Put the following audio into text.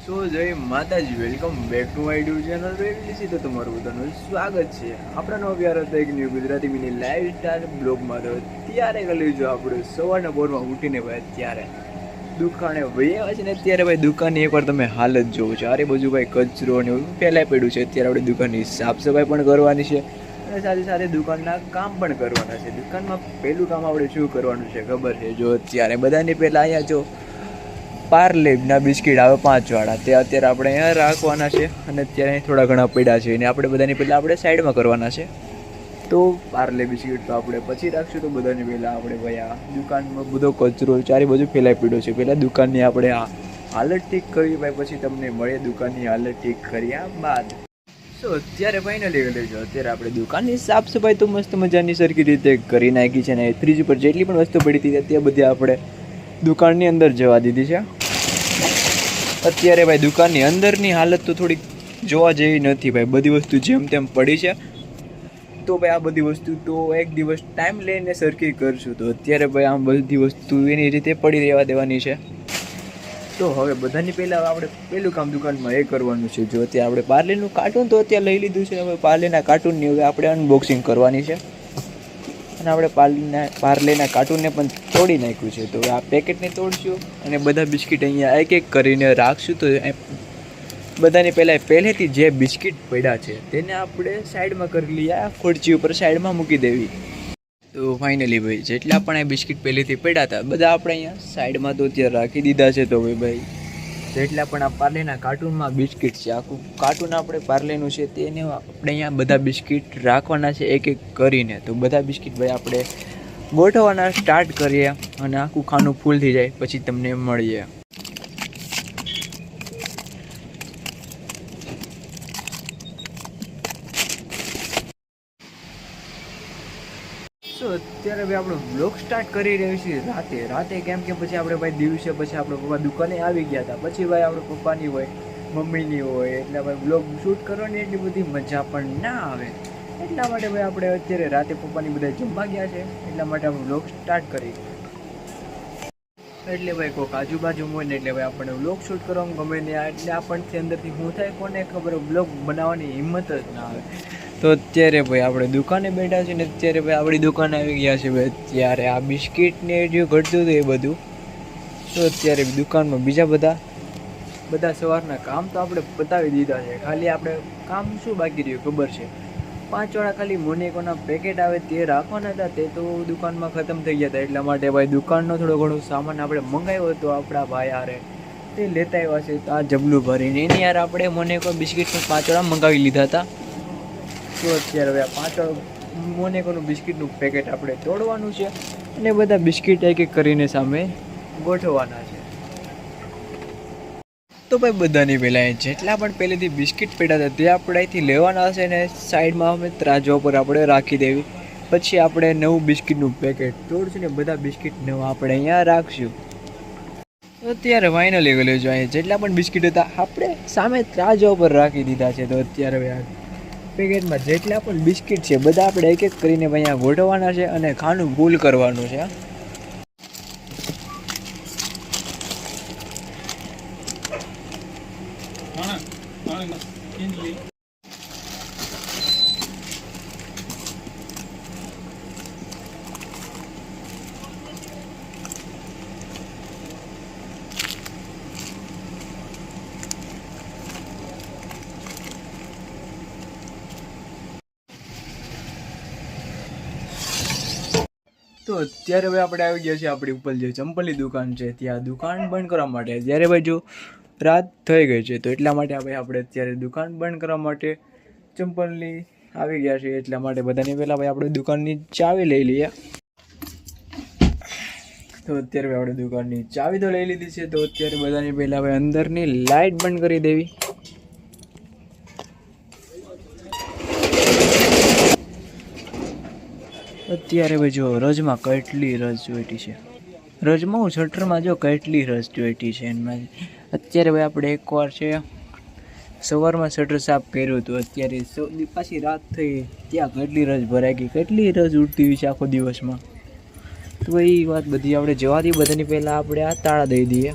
સો જય માતાજી, welcome back to my YouTube channel ready તો તમારું બધાનું સ્વાગત છે આપણા નવા પ્યાર હતા એક new Gujarati mini live star બ્લોગમાં. તો ત્યારે કરી જો આપણે સવારના પોરમાં ઉઠીને ભાઈ ત્યારે દુકાને વયા છે ને અત્યારે ભાઈ દુકાનની એકવાર તમે હાલત જોવો છો. અરે બાજુ ભાઈ કચરો ને એવું ફેલાઈ પડ્યું છે. અત્યારે આપણે દુકાનની સાફ સફાઈ પણ કરવાની છે અને સાથે સાથે દુકાનના કામ પણ કરવાના છે. દુકાનમાં પહેલું કામ આપણે શું કરવાનું છે ખબર છે? જો અત્યારે બધાની પહેલાં અહીંયા જો પાર્લેના બિસ્કિટ આવે 5 વાળા, તે અત્યારે આપણે અહીંયા રાખવાના છે અને અત્યારે થોડા ઘણા પડ્યા છે અને આપણે બધાની પહેલાં આપણે સાઈડમાં કરવાના છે. તો પાર્લે બિસ્કિટ તો આપણે પછી રાખશું. તો બધાની પહેલાં આપણે ભાઈ આ દુકાનમાં બધો કચરો ચારે બાજુ ફેલાઈ પડ્યો છે. પહેલાં દુકાનની આપણે આ હાલત ઠીક કરવી ભાઈ, પછી તમને મળે દુકાનની હાલત ઠીક કર્યા બાદ. તો અત્યારે ફાઇનલી લેજો અત્યારે આપણે દુકાનની સાફ સફાઈ તો મસ્ત મજાની સરખી રીતે કરી નાખી છે ને ફ્રીજ ઉપર જેટલી પણ વસ્તુ પડી હતી તે બધી આપણે દુકાનની અંદર જવા દીધી છે. અત્યારે ભાઈ દુકાનની અંદરની હાલત તો થોડીક જોવા જેવી નથી ભાઈ, બધી વસ્તુ જેમ તેમ પડી છે. તો ભાઈ આ બધી વસ્તુ તો એક દિવસ ટાઈમ લઈને સરખી કરશું. તો અત્યારે ભાઈ આમ બધી વસ્તુ એની રીતે પડી રહેવા દેવાની છે. તો હવે બધાની પહેલાં આપણે પહેલું કામ દુકાનમાં એ કરવાનું છે. જો અત્યારે આપણે પાર્લેનું કાર્ટૂન તો અત્યારે લઈ લીધું છે. હવે પાર્લેના કાર્ટૂનની હવે આપણે અનબોક્સિંગ કરવાની છે અને આપણે પાર્લેના કાર્ટૂનને પણ તોડી નાખ્યું છે. તો આ પેકેટને તોડશું અને બધા બિસ્કિટ અહીંયા એક એક કરીને રાખશું. તો બધાની પહેલેથી જે બિસ્કિટ પડ્યા છે તેને આપણે સાઈડમાં કરી લઈએ, આ ખુરચી ઉપર સાઈડમાં મૂકી દેવી. તો ફાઇનલી ભાઈ જેટલા પણ આ બિસ્કિટ પહેલેથી પડ્યા હતા બધા આપણે અહીંયા સાઈડમાં તો અત્યારે રાખી દીધા છે. તો ભાઈ જેટલા પણ આ પાર્લેના કાર્ટૂનમાં બિસ્કિટ છે, આખું કાર્ટૂન આપણે પાર્લેનું છે તેને આપણે અહીંયા બધા બિસ્કિટ રાખવાના છે એક એક કરીને. તો બધા બિસ્કિટ ભાઈ આપણે ગોઠવવાના સ્ટાર્ટ કરીએ અને આખું ખાનું ફૂલ થઈ જાય પછી તમને મળીએ. તો અત્યારે ભાઈ આપણો બ્લોગ સ્ટાર્ટ કરી રહ્યો છીએ રાતે કેમ કે પછી આપણે ભાઈ દિવસે પછી આપણે પપ્પા દુકાને આવી ગયા હતા. પછી ભાઈ આપણે પપ્પાની હોય મમ્મીની હોય એટલે ભાઈ બ્લોગ શૂટ કરવાની એટલી બધી મજા પણ ના આવે. એટલા માટે ભાઈ આપણે અત્યારે રાતે પપ્પાની બધા જમવા ગયા છે એટલા માટે આપણે બ્લોગ સ્ટાર્ટ કરી. એટલે ભાઈ કોઈક આજુબાજુ હોય ને એટલે ભાઈ આપણને બ્લોગ શૂટ કરવામાં ગમે ને એટલે આપણને અંદરથી શું થાય કોને ખબર, બ્લોગ બનાવવાની હિંમત જ ના આવે. તો અત્યારે ભાઈ આપણે દુકાને બેઠા છે ને અત્યારે ભાઈ આપણી દુકાને આવી ગયા છે ભાઈ. અત્યારે આ બિસ્કિટને જે ઘટતું હતું એ બધું તો અત્યારે દુકાનમાં બીજા બધા સવારના કામ તો આપણે પતાવી દીધા છે. ખાલી આપણે કામ શું બાકી રહ્યું ખબર છે? 5 વાળા ખાલી મોનેકોના પેકેટ આવે તે રાખવાના હતા, તે તો દુકાનમાં ખતમ થઈ ગયા હતા. એટલા માટે ભાઈ દુકાનનો થોડો ઘણો સામાન આપણે મંગાવ્યો હતો આપણા ભાઈ હારે, તે લેતા આવ્યા છે. તો આ જબલું ભરીને એની યાર આપણે મોનેકો બિસ્કિટનું 5 વાળા મંગાવી લીધા હતા. તો અત્યારે હવે આ 5 મોનેકોનું બિસ્કિટનું પેકેટ આપણે તોડવાનું છે અને બધા બિસ્કિટ એક એક કરીને સામે ગોઠવવાના છે. તો ભાઈ બધાની પહેલાં જેટલા પણ પહેલેથી બિસ્કિટ પડ્યા હતા તે આપણે અહીંથી લેવાના છે ને સાઈડમાં અમે ત્રાજવા પર આપણે રાખી દેવી. પછી આપણે નવું બિસ્કિટનું પેકેટ તોડશું ને બધા બિસ્કિટ નવા આપણે અહીંયા રાખશું. અત્યારે ફાઇનલી ગયેલું જો અહીંયા જેટલા પણ બિસ્કિટ હતા આપણે સામે ત્રાજવા પર રાખી દીધા છે. તો અત્યારે ભાઈ પેકેટમાં જેટલા પણ બિસ્કિટ છે બધા આપણે એક એક કરીને અહીંયા ગોઠવવાના છે અને ખાનું ફૂલ કરવાનું છે. તો અત્યારે ભાઈ આપણે આવી ગયા છીએ આપણી ઉપર જે ચંપલની દુકાન છે ત્યાં દુકાન બંધ કરવા માટે. જ્યારે ભાઈ જો રાત થઈ ગઈ છે તો એટલા માટે ભાઈ આપણે અત્યારે દુકાન બંધ કરવા માટે ચંપલની આવી ગયા છીએ. એટલા માટે બધાની પહેલાં ભાઈ આપણે દુકાનની ચાવી લઈ લઈએ. તો અત્યારે ભાઈ આપણે દુકાનની ચાવી તો લઈ લીધી છે. તો અત્યારે બધાની પહેલાં ભાઈ અંદરની લાઇટ બંધ કરી દેવી. અત્યારે ભાઈ જો રજમાં કેટલી રસ જોઈતી છે, રજમાં હું શટરમાં જો કેટલી રસ જોઈતી છે એમાં. અત્યારે ભાઈ આપણે એકવાર છે સવારમાં શટર સાફ કર્યું હતું, અત્યારે પાછી રાત થઈ ત્યાં કેટલી રસ ભરાઈ ગઈ, કેટલી રસ ઉડતી હોય છે આખો દિવસમાં. તો એ વાત બધી આપણે જવા દઈએ. બધાની પહેલાં આપણે આ તાળા દઈ દઈએ.